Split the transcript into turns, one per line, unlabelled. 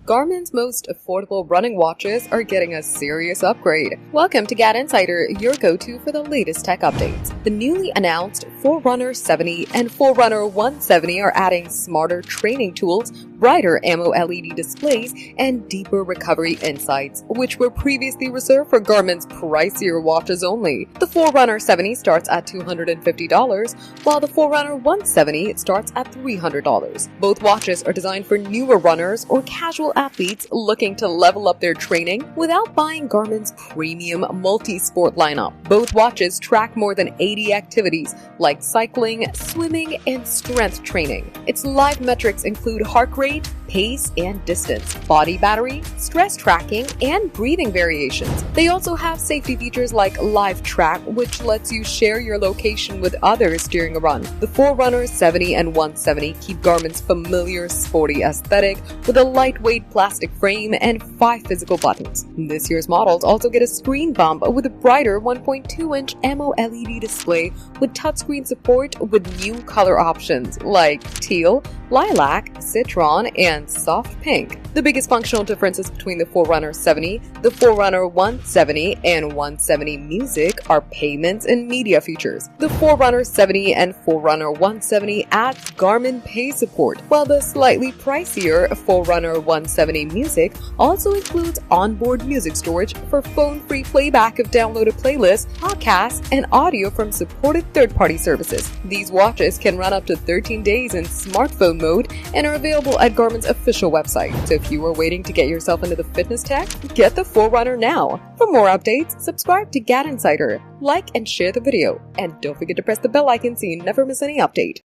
Garmin's most affordable running watches are getting a serious upgrade. Welcome to GadInsider, your go-to for the latest tech updates. The newly announced Forerunner 70 and Forerunner 170 are adding smarter training tools, brighter AMOLED displays, and deeper recovery insights, which were previously reserved for Garmin's pricier watches only. The Forerunner 70 starts at $250, while the Forerunner 170 starts at $300. Both watches are designed for newer runners or casual athletes looking to level up their training without buying Garmin's premium multi-sport lineup. Both watches track more than 80 activities like cycling, swimming, and strength training. Its live metrics include heart rate, pace, and distance, body battery, stress tracking, and breathing variations. They also have safety features like Live Track, which lets you share your location with others during a run. The Forerunner 70 and 170 keep Garmin's familiar sporty aesthetic with a lightweight plastic frame and 5 physical buttons. This year's models also get a screen bump with a brighter 1.2-inch AMOLED display with touchscreen support with new color options like teal, lilac, citron, and soft pink. The biggest functional differences between the Forerunner 70, the Forerunner 170, and 170 Music are payments and media features. The Forerunner 70 and Forerunner 170 add Garmin Pay support, while the slightly pricier Forerunner 170 Music also includes onboard music storage for phone-free playback of downloaded playlists, podcasts, and audio from supported third-party services. These watches can run up to 13 days in smartphone mode and are available at Garmin's official website. So if you are waiting to get yourself into the fitness tech, get the Forerunner now. For more updates, subscribe to GadInsider, like and share the video, and don't forget to press the bell icon so you never miss any update.